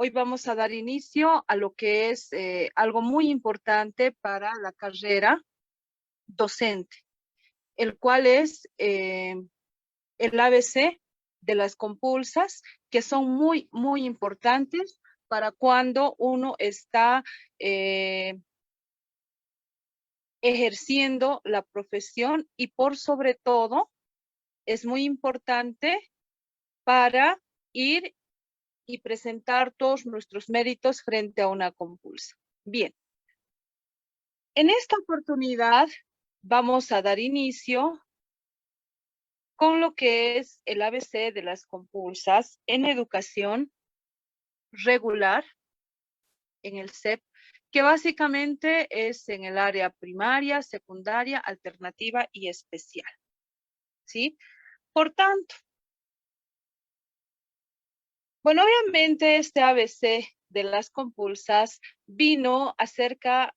Hoy vamos a dar inicio a lo que es algo muy importante para la carrera docente, el cual es el ABC de las compulsas, que son muy importantes para cuando uno está ejerciendo la profesión y por sobre todo es muy importante para ir y presentar todos nuestros méritos frente a una compulsa. Bien, en esta oportunidad vamos a dar inicio con lo que es el ABC de las compulsas en educación regular en el SEP, que básicamente es en el área primaria, secundaria, alternativa y especial, ¿sí? Por tanto, bueno, obviamente este ABC de las compulsas vino acerca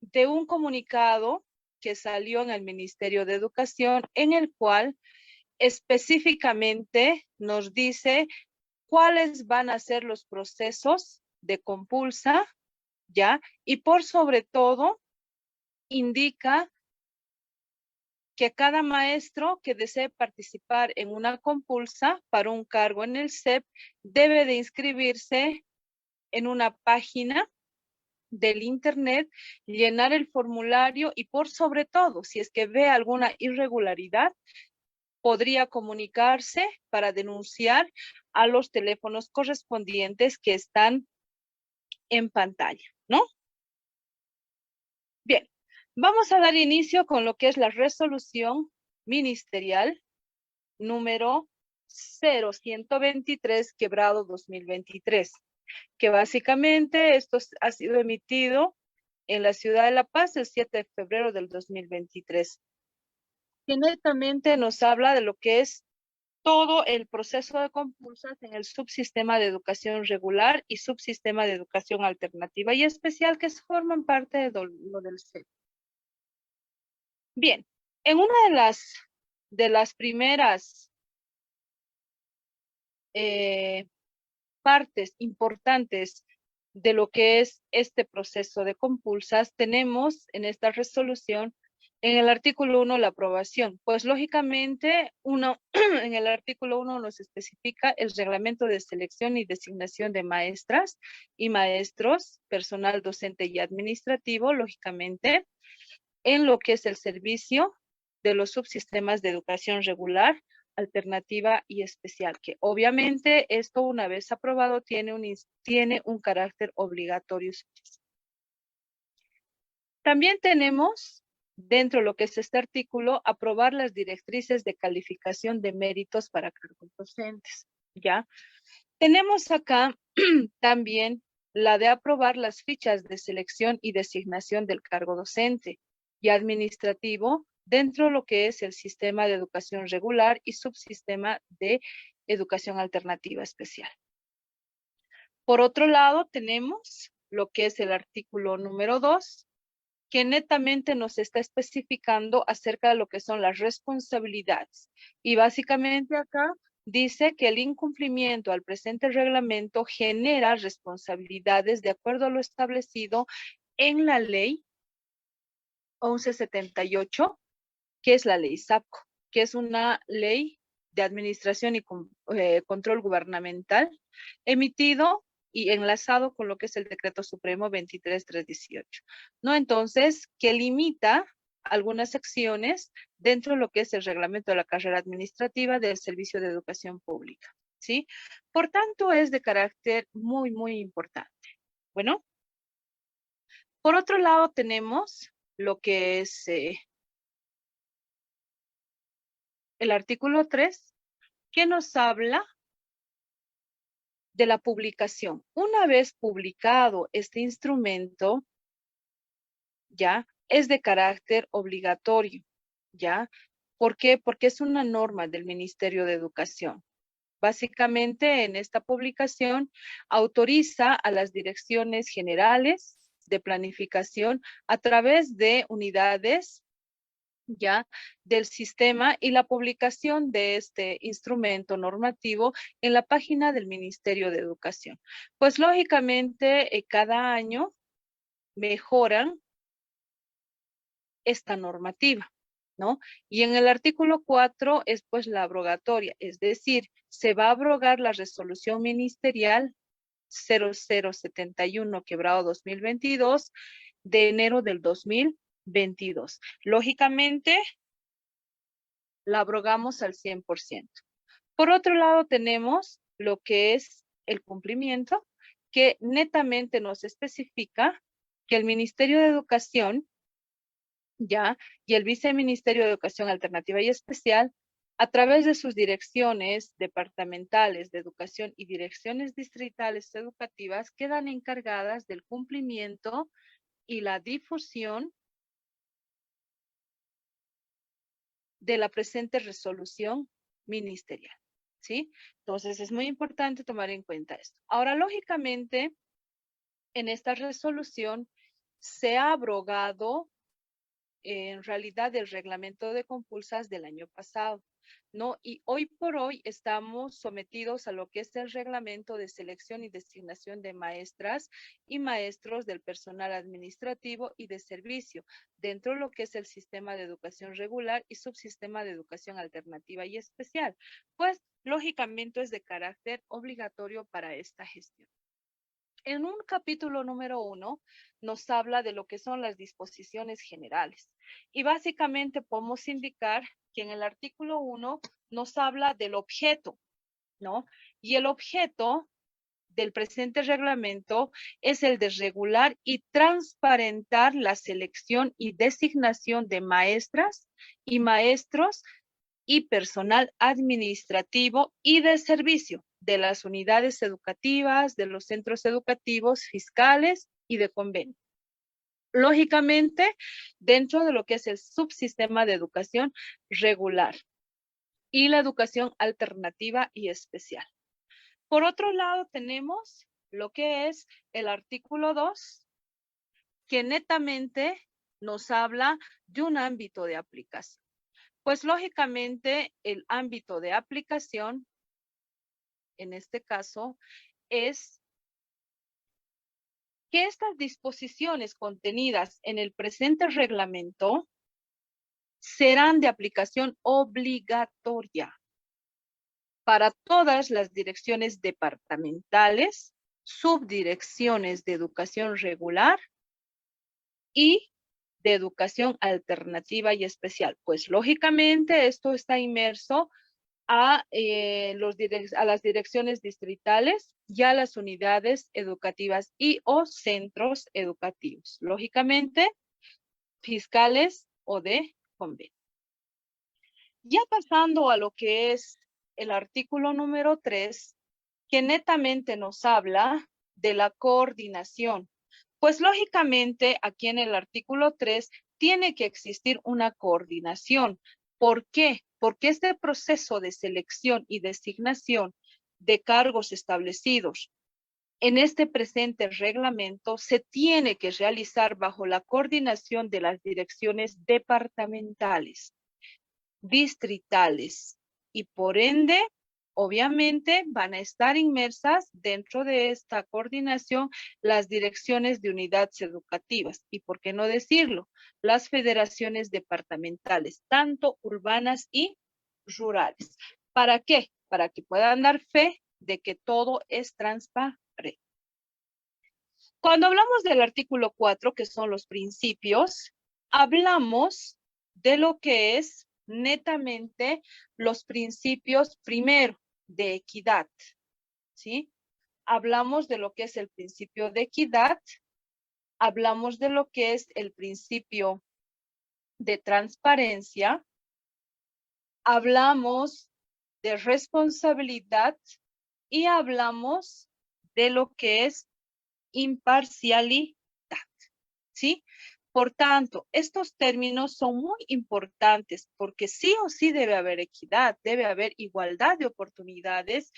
de un comunicado que salió en el Ministerio de Educación, en el cual específicamente nos dice cuáles van a ser los procesos de compulsa, ¿ya? Y por sobre todo, indica que cada maestro que desee participar en una compulsa para un cargo en el SEP debe de inscribirse en una página del internet, llenar el formulario y por sobre todo, si es que ve alguna irregularidad, podría comunicarse para denunciar a los teléfonos correspondientes que están en pantalla, ¿no? Bien, vamos a dar inicio con lo que es la resolución ministerial número 0123/2023, que básicamente esto ha sido emitido en la ciudad de La Paz el 7 de febrero del 2023, que netamente nos habla de lo que es todo el proceso de compulsas en el subsistema de educación regular y subsistema de educación alternativa y especial que forman parte de lo del SEP. Bien, en una de las primeras partes importantes de lo que es este proceso de compulsas, tenemos en esta resolución en el artículo 1 la aprobación, pues lógicamente en el artículo 1 nos especifica el reglamento de selección y designación de maestras y maestros, personal docente y administrativo, lógicamente, en lo que es el servicio de los subsistemas de educación regular, alternativa y especial, que obviamente esto una vez aprobado tiene un carácter obligatorio. También tenemos dentro de lo que es este artículo, aprobar las directrices de calificación de méritos para cargos docentes, ¿ya? Tenemos acá también la de aprobar las fichas de selección y designación del cargo docente y administrativo dentro de lo que es el sistema de educación regular y subsistema de educación alternativa especial. Por otro lado, tenemos lo que es el artículo número 2, que netamente nos está especificando acerca de lo que son las responsabilidades. Y básicamente acá dice que el incumplimiento al presente reglamento genera responsabilidades de acuerdo a lo establecido en la ley 1178, que es la ley SAPCO, que es una ley de administración y control gubernamental emitido y enlazado con lo que es el decreto supremo 23318, ¿no? Entonces, que limita algunas acciones dentro de lo que es el reglamento de la carrera administrativa del Servicio de Educación Pública, ¿sí? Por tanto, es de carácter muy importante. Bueno, por otro lado tenemos lo que es el artículo 3, que nos habla de la publicación. Una vez publicado este instrumento, ya es de carácter obligatorio, ¿ya? ¿Por qué? Porque es una norma del Ministerio de Educación. Básicamente, en esta publicación autoriza a las direcciones generales de planificación a través de unidades ya del sistema y la publicación de este instrumento normativo en la página del Ministerio de Educación. Pues lógicamente cada año mejoran esta normativa, ¿no? Y en el artículo 4 es pues la abrogatoria, es decir, se va a abrogar la resolución ministerial 0071/2022 de enero del 2022. Lógicamente, la abrogamos al 100%. Por otro lado, tenemos lo que es el cumplimiento, que netamente nos especifica que el Ministerio de Educación ya y el Viceministerio de Educación Alternativa y Especial, a través de sus direcciones departamentales de educación y direcciones distritales educativas, quedan encargadas del cumplimiento y la difusión de la presente resolución ministerial, ¿sí? Entonces, es muy importante tomar en cuenta esto. Ahora, lógicamente, en esta resolución se ha abrogado en realidad el reglamento de compulsas del año pasado, ¿no? Y hoy por hoy estamos sometidos a lo que es el reglamento de selección y designación de maestras y maestros del personal administrativo y de servicio, dentro de lo que es el sistema de educación regular y subsistema de educación alternativa y especial. Pues, lógicamente, es de carácter obligatorio para esta gestión. En un capítulo número 1 nos habla de lo que son las disposiciones generales y básicamente podemos indicar que en el artículo 1 nos habla del objeto, ¿no? Y el objeto del presente reglamento es el de regular y transparentar la selección y designación de maestras y maestros y personal administrativo y de servicio de las unidades educativas, de los centros educativos, fiscales y de convenio. Lógicamente, dentro de lo que es el subsistema de educación regular y la educación alternativa y especial. Por otro lado, tenemos lo que es el artículo 2, que netamente nos habla de un ámbito de aplicación. Pues lógicamente el ámbito de aplicación, en este caso, es que estas disposiciones contenidas en el presente reglamento serán de aplicación obligatoria para todas las direcciones departamentales, subdirecciones de educación regular y de educación alternativa y especial. Pues lógicamente esto está inmerso a las direcciones distritales y a las unidades educativas y o centros educativos. Lógicamente, fiscales o de convenio. Ya pasando a lo que es el artículo número 3, que netamente nos habla de la coordinación. Pues lógicamente aquí en el artículo 3 tiene que existir una coordinación. ¿Por qué? Porque este proceso de selección y designación de cargos establecidos en este presente reglamento se tiene que realizar bajo la coordinación de las direcciones departamentales, distritales y por ende, obviamente, van a estar inmersas dentro de esta coordinación las direcciones de unidades educativas y, por qué no decirlo, las federaciones departamentales, tanto urbanas y rurales. ¿Para qué? Para que puedan dar fe de que todo es transparente. Cuando hablamos del artículo 4, que son los principios, hablamos de lo que es netamente los principios, primero, de equidad, ¿sí? Hablamos de lo que es el principio de equidad, hablamos de lo que es el principio de transparencia, hablamos de responsabilidad y hablamos de lo que es imparcialidad, ¿sí? Por tanto, estos términos son muy importantes porque sí o sí debe haber equidad, debe haber igualdad de oportunidades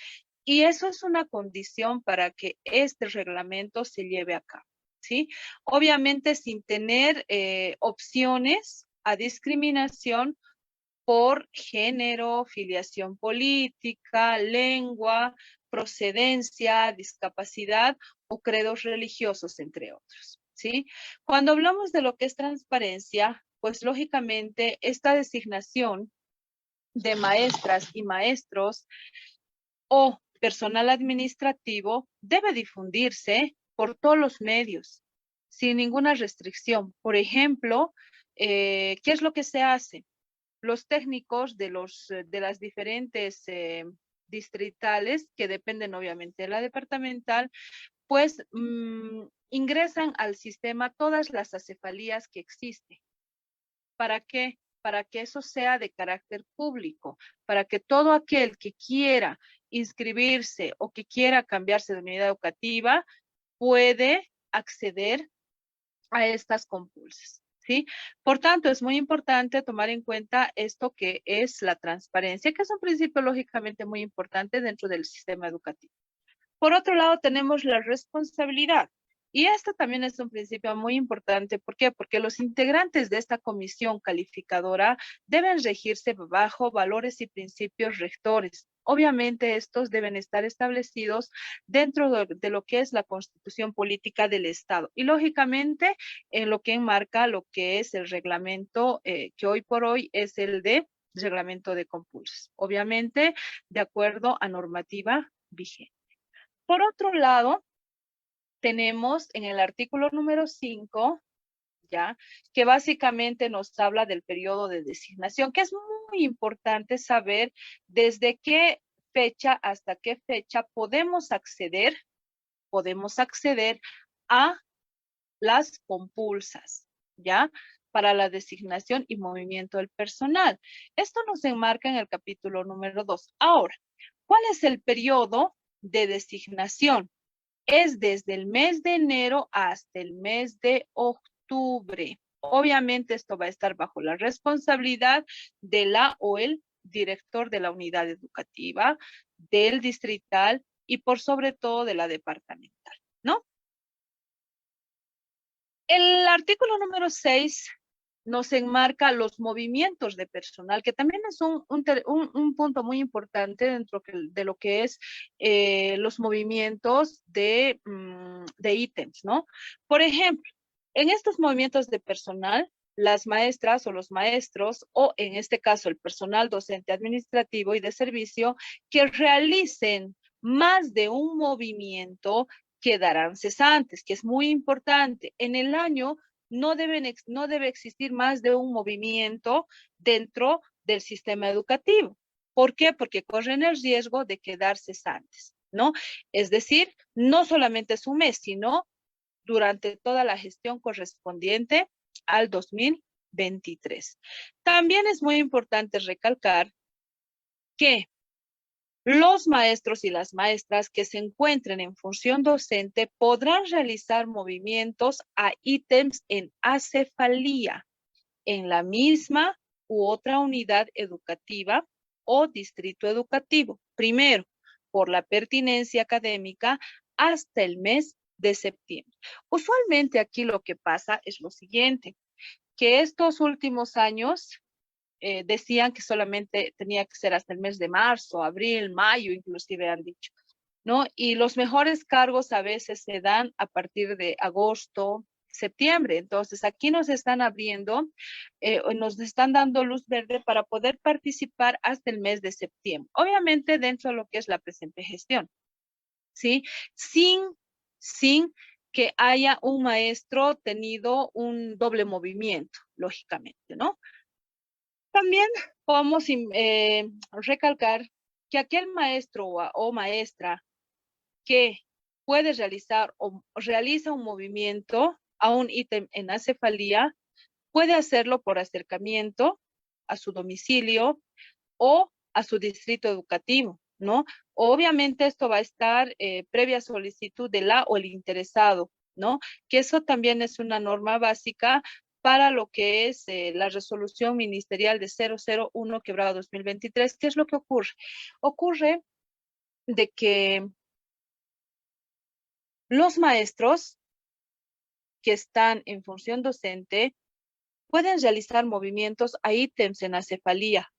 y eso es una condición para que este reglamento se lleve a cabo, ¿sí? Obviamente sin tener opciones a discriminación por género, filiación política, lengua, procedencia, discapacidad o credos religiosos, entre otros, ¿sí? Cuando hablamos de lo que es transparencia, pues lógicamente esta designación de maestras y maestros o personal administrativo debe difundirse por todos los medios, sin ninguna restricción. Por ejemplo, ¿qué es lo que se hace? Los técnicos de las diferentes distritales, que dependen obviamente de la departamental, pues ingresan al sistema todas las acefalías que existen. ¿Para qué? Para que eso sea de carácter público, para que todo aquel que quiera inscribirse o que quiera cambiarse de unidad educativa puede acceder a estas compulsas, ¿sí? Por tanto, es muy importante tomar en cuenta esto que es la transparencia, que es un principio lógicamente muy importante dentro del sistema educativo. Por otro lado, tenemos la responsabilidad. Y esto también es un principio muy importante. ¿Por qué? Porque los integrantes de esta comisión calificadora deben regirse bajo valores y principios rectores. Obviamente, estos deben estar establecidos dentro de lo que es la constitución política del Estado. Y lógicamente, en lo que enmarca lo que es el reglamento, que hoy por hoy es el de reglamento de compulsos. Obviamente, de acuerdo a normativa vigente. Por otro lado, tenemos en el artículo número 5, ¿ya? Que básicamente nos habla del periodo de designación, que es muy importante saber desde qué fecha hasta qué fecha podemos acceder a las compulsas, ¿ya? Para la designación y movimiento del personal. Esto nos enmarca en el capítulo número 2. Ahora, ¿cuál es el periodo de designación? Es desde el mes de enero hasta el mes de octubre. Obviamente esto va a estar bajo la responsabilidad de la o el director de la unidad educativa, del distrital y por sobre todo de la departamental, ¿no? El artículo número 6 nos enmarca los movimientos de personal, que también es un punto muy importante dentro de lo que es los movimientos de ítems, ¿no? Por ejemplo, en estos movimientos de personal, las maestras o los maestros, o en este caso el personal docente administrativo y de servicio, que realicen más de un movimiento quedarán cesantes, que es muy importante. En el año no debe existir más de un movimiento dentro del sistema educativo. ¿Por qué? Porque corren el riesgo de quedar cesantes, ¿no? Es decir, no solamente es un mes, sino durante toda la gestión correspondiente al 2023. También es muy importante recalcar que los maestros y las maestras que se encuentren en función docente podrán realizar movimientos a ítems en acefalía en la misma u otra unidad educativa o distrito educativo. Primero, por la pertinencia académica hasta el mes de septiembre. Usualmente aquí lo que pasa es lo siguiente, que estos últimos años decían que solamente tenía que ser hasta el mes de marzo, abril, mayo, inclusive han dicho, ¿no? Y los mejores cargos a veces se dan a partir de agosto, septiembre. Entonces, aquí nos están abriendo, nos están dando luz verde para poder participar hasta el mes de septiembre. Obviamente, dentro de lo que es la presente gestión, ¿sí? Sin que haya un maestro tenido un doble movimiento, lógicamente, ¿no? También podemos recalcar que aquel maestro o maestra que puede realizar o realiza un movimiento a un ítem en acefalía, puede hacerlo por acercamiento a su domicilio o a su distrito educativo, ¿no? Obviamente esto va a estar previa solicitud de la o el interesado, ¿no? Que eso también es una norma básica para lo que es la resolución ministerial de 001/2023. ¿Qué es lo que ocurre? Ocurre de que los maestros que están en función docente pueden realizar movimientos a ítems en acefalía.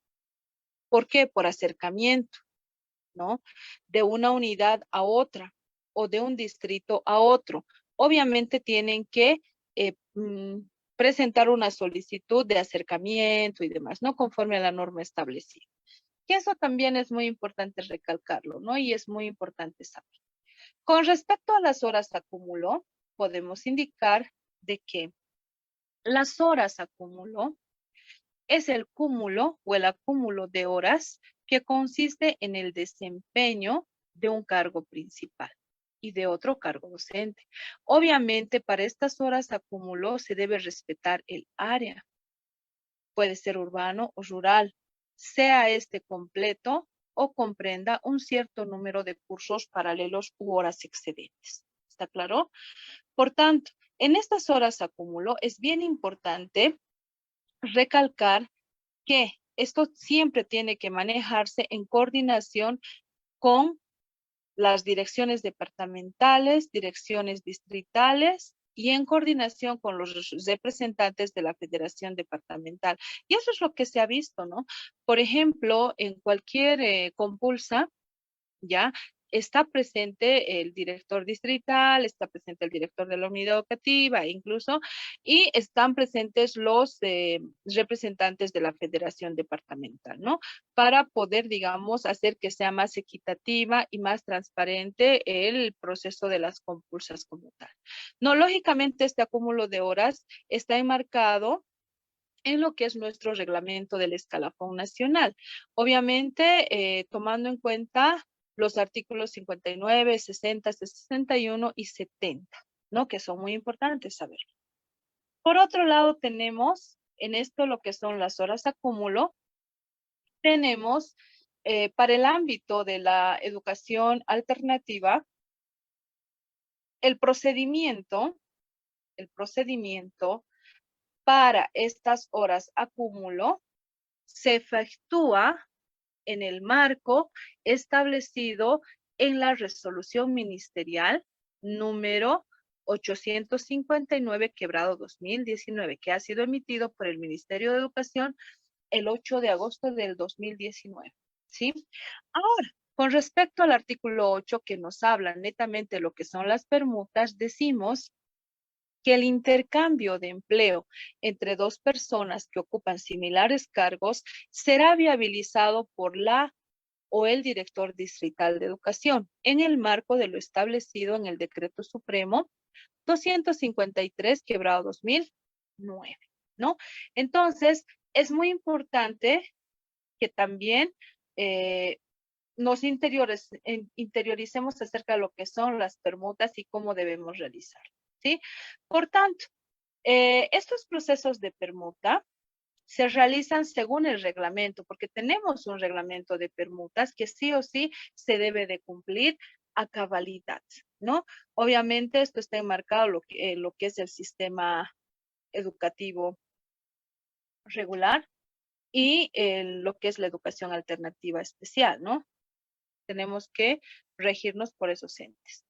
¿Por qué? Por acercamiento, ¿no? De una unidad a otra o de un distrito a otro. Obviamente tienen que eh, mm, presentar una solicitud de acercamiento y demás, ¿no? Conforme a la norma establecida. Que eso también es muy importante recalcarlo, ¿no? Y es muy importante saber. Con respecto a las horas acúmulo, podemos indicar de que las horas acúmulo es el cúmulo o el acúmulo de horas que consiste en el desempeño de un cargo principal y de otro cargo docente. Obviamente, para estas horas acúmulo se debe respetar el área. Puede ser urbano o rural, sea este completo o comprenda un cierto número de cursos paralelos u horas excedentes. ¿Está claro? Por tanto, en estas horas acúmulo es bien importante recalcar que esto siempre tiene que manejarse en coordinación con las direcciones departamentales, direcciones distritales y en coordinación con los representantes de la Federación Departamental. Y eso es lo que se ha visto, ¿no? Por ejemplo, en cualquier compulsa, ¿ya? Está presente el director distrital, está presente el director de la unidad educativa, incluso, y están presentes los representantes de la federación departamental, ¿no? Para poder, digamos, hacer que sea más equitativa y más transparente el proceso de las compulsas como tal. No, lógicamente, este acúmulo de horas está enmarcado en lo que es nuestro reglamento del escalafón nacional. Obviamente, tomando en cuenta los artículos 59, 60, 61 y 70, ¿no? Que son muy importantes saber. Por otro lado, tenemos en esto lo que son las horas acúmulo, tenemos para el ámbito de la educación alternativa, el procedimiento, el procedimiento para estas horas acúmulo se efectúa en el marco establecido en la resolución ministerial número 859/2019, que ha sido emitido por el Ministerio de Educación el 8 de agosto del 2019. ¿Sí? Ahora, con respecto al artículo 8 que nos habla netamente de lo que son las permutas, decimos que el intercambio de empleo entre dos personas que ocupan similares cargos será viabilizado por la o el director distrital de educación en el marco de lo establecido en el Decreto Supremo 253/2009, ¿no? Entonces, es muy importante que también eh, nos interioricemos acerca de lo que son las permutas y cómo debemos realizar, ¿sí? Por tanto, estos procesos de permuta se realizan según el reglamento, porque tenemos un reglamento de permutas que sí o sí se debe de cumplir a cabalidad, ¿no? Obviamente esto está enmarcado lo que es el sistema educativo regular y lo que es la educación alternativa especial, ¿no? Tenemos que regirnos por esos entes.